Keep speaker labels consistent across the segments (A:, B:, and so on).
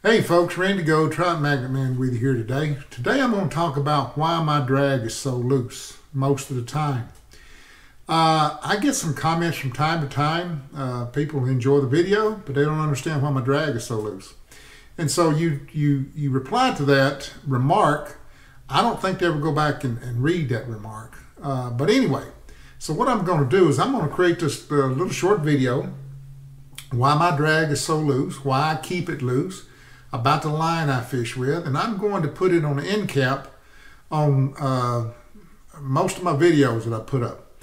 A: Hey folks, Randy Go, Trout Magnet Man with you here today. Today I'm going to talk about why my drag is so loose most of the time. I get some comments from time to time. People enjoy the video, but they don't understand why my drag is so loose. And so you reply to that remark. I don't think they ever go back and read that remark. But anyway, so what I'm going to do is I'm going to create this little short video, why my drag is so loose, why I keep it loose, about the line I fish with, and I'm going to put it on the end cap on most of my videos that I put up.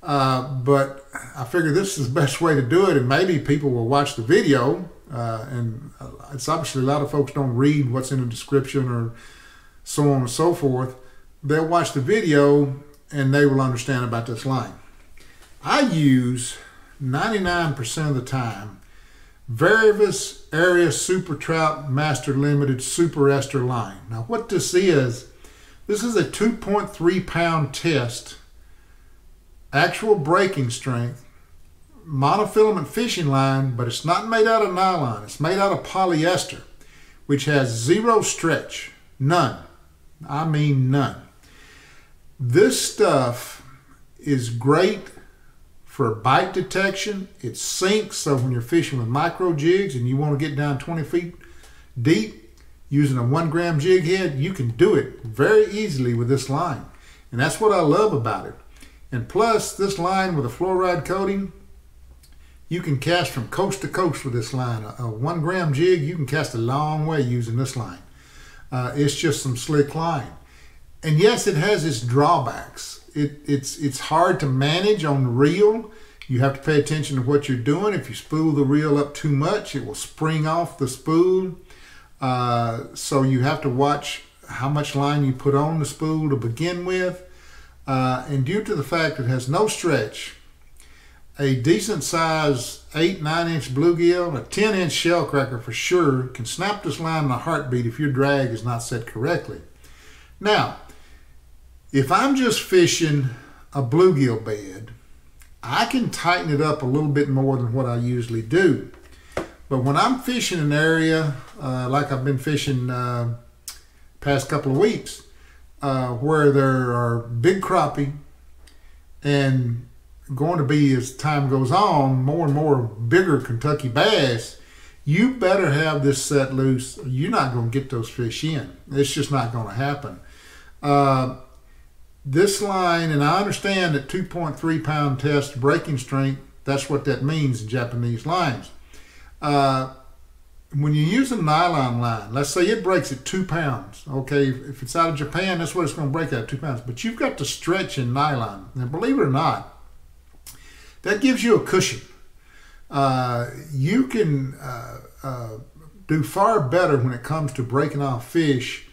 A: But I figure this is the best way to do it, and maybe people will watch the video, and it's obviously a lot of folks don't read what's in the description or so on and so forth. They'll watch the video and they will understand about this line. I use 99% of the time Varivis Area Super Trout Master Limited Super Ester line. Now what this is a 2.3 pound test, actual breaking strength, monofilament fishing line, but it's not made out of nylon. It's made out of polyester, which has zero stretch, none. I mean none. This stuff is great for bite detection. It sinks, so when you're fishing with micro jigs and you want to get down 20 feet deep using a 1 gram jig head, you can do it very easily with this line. And that's what I love about it. And plus, this line with a fluoride coating, you can cast from coast to coast with this line. A 1 gram jig, you can cast a long way using this line. It's just some slick line. And yes, it has its drawbacks. It's hard to manage on the reel. You have to pay attention to what you're doing. If you spool the reel up too much, it will spring off the spool. So you have to watch how much line you put on the spool to begin with. And due to the fact it has no stretch, a decent size 8-9 inch bluegill, a 10-inch shell cracker for sure, can snap this line in a heartbeat if your drag is not set correctly. Now, if I'm just fishing a bluegill bed, I can tighten it up a little bit more than what I usually do. But when I'm fishing an area like I've been fishing past couple of weeks, where there are big crappie and going to be, as time goes on, more and more bigger Kentucky bass, you better have this set loose. You're not going to get those fish in. It's just not going to happen. This line, and I understand that 2.3 pound test breaking strength, that's what that means in Japanese lines. When you use a nylon line, let's say it breaks at 2 pounds. Okay, if it's out of Japan, that's what it's going to break at, 2 pounds. But you've got the stretch in nylon. And believe it or not, that gives you a cushion. You can do far better when it comes to breaking off fish,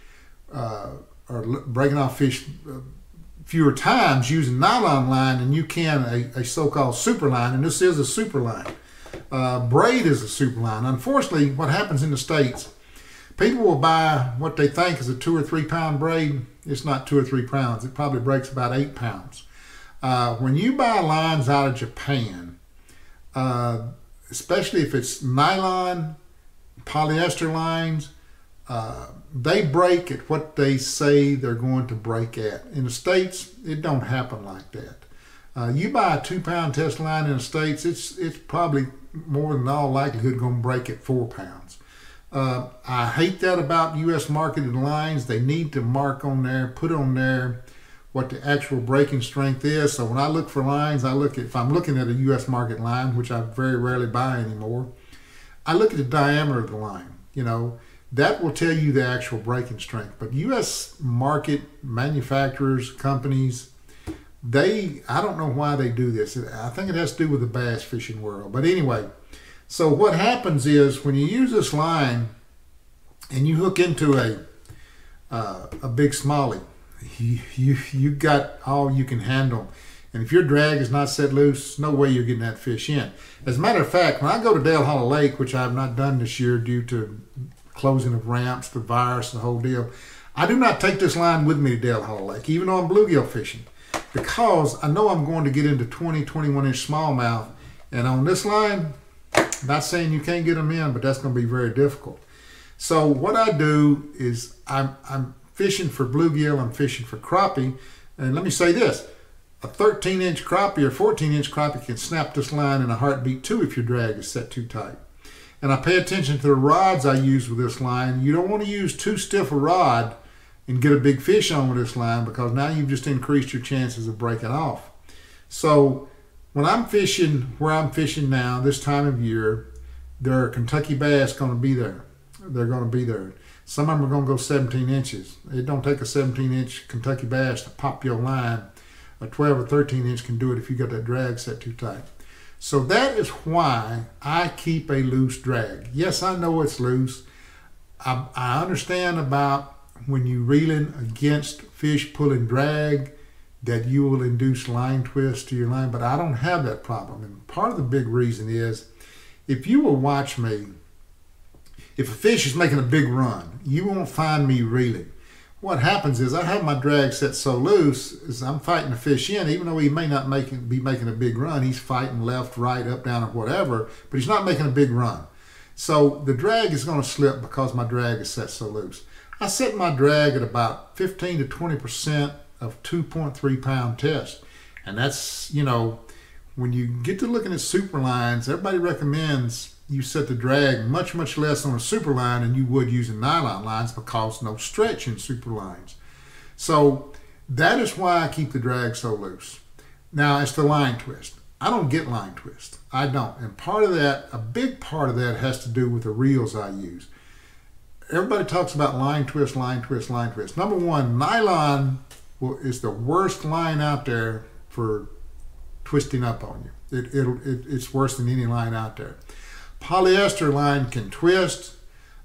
A: fewer times using nylon line than you can a so-called super line, and this is a super line. Braid is a super line. Unfortunately, what happens in the States, people will buy what they think is a 2 or 3 pound braid. It's not 2 or 3 pounds. It probably breaks about 8 pounds. When you buy lines out of Japan, especially if it's nylon, polyester lines, they break at what they say they're going to break at. In the States, it don't happen like that. You buy a 2 pound test line in the States, it's probably more than all likelihood going to break at 4 pounds. I hate that about U.S. marketed lines. They need to mark on there, put on there what the actual breaking strength is. So when I look for lines, I look at, if I'm looking at a U.S. market line, which I very rarely buy anymore, I look at the diameter of the line. You know, that will tell you the actual breaking strength. But U.S. market manufacturers, companies, I don't know why they do this. I think it has to do with the bass fishing world. But anyway, so what happens is when you use this line and you hook into a big smallie, you got all you can handle. And if your drag is not set loose, no way you're getting that fish in. As a matter of fact, when I go to Dale Hollow Lake, which I have not done this year due to closing of ramps, the virus, the whole deal, I do not take this line with me to Dale Hollow Lake, even though I'm bluegill fishing, because I know I'm going to get into 20, 21 inch smallmouth. And on this line, not saying you can't get them in, but that's going to be very difficult. So what I do is I'm fishing for bluegill, I'm fishing for crappie, and let me say this, a 13-inch crappie or 14-inch crappie can snap this line in a heartbeat too if your drag is set too tight. And I pay attention to the rods I use with this line. You don't want to use too stiff a rod and get a big fish on with this line, because now you've just increased your chances of breaking off. So when I'm fishing where I'm fishing now, this time of year, there are Kentucky bass going to be there. They're going to be there. Some of them are going to go 17 inches. It don't take a 17-inch Kentucky bass to pop your line. A 12 or 13-inch can do it if you got that drag set too tight. So that is why I keep a loose drag. Yes, I know it's loose. I understand about when you're reeling against fish pulling drag that you will induce line twist to your line, but I don't have that problem. And part of the big reason is, if you will watch me, if a fish is making a big run, you won't find me reeling. What happens is I have my drag set so loose is I'm fighting the fish in, even though he may not be making a big run. He's fighting left, right, up, down, or whatever, but he's not making a big run. So the drag is going to slip because my drag is set so loose. I set my drag at about 15 to 20% of 2.3 pound test. And that's, you know, when you get to looking at super lines, everybody recommends you set the drag much, much less on a super line than you would using nylon lines, because no stretch in super lines. So that is why I keep the drag so loose. Now, it's the line twist. I don't get line twist. I don't. And part of that, a big part of that, has to do with the reels I use. Everybody talks about line twist, line twist, line twist. Number one, nylon is the worst line out there for twisting up on you. It's worse than any line out there. Polyester line can twist,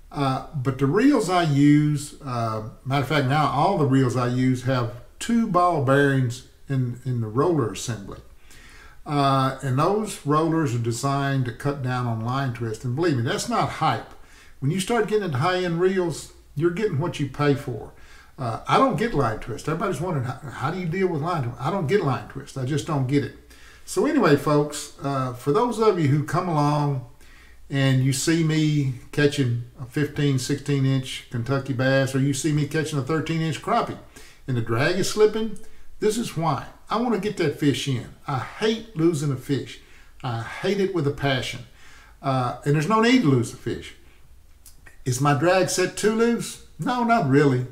A: but the reels I use, matter of fact, now all the reels I use have 2 ball bearings in the roller assembly. And those rollers are designed to cut down on line twist. And believe me, that's not hype. When you start getting into high-end reels, you're getting what you pay for. I don't get line twist. Everybody's wondering, how do you deal with line twist? I don't get line twist. I just don't get it. So anyway, folks, for those of you who come along and you see me catching a 15, 16-inch Kentucky bass, or you see me catching a 13-inch crappie, and the drag is slipping, this is why. I want to get that fish in. I hate losing a fish. I hate it with a passion. And there's no need to lose a fish. Is my drag set too loose? No, not really.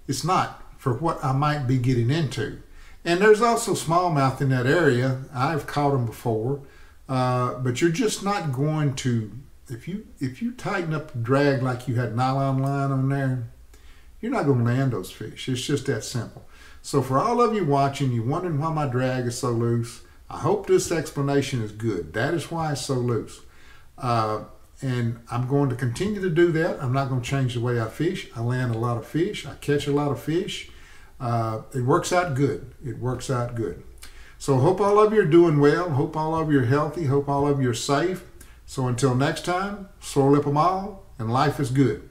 A: It's not for what I might be getting into. And there's also smallmouth in that area. I've caught them before. But you're just not going to, if you tighten up the drag like you had nylon line on there, you're not going to land those fish. It's just that simple. So for all of you watching, you're wondering why my drag is so loose, I hope this explanation is good. That is why it's so loose. And I'm going to continue to do that. I'm not going to change the way I fish. I land a lot of fish. I catch a lot of fish. It works out good. It works out good. So hope all of you are doing well. Hope all of you are healthy. Hope all of you are safe. So until next time, soar lip 'em all, and life is good.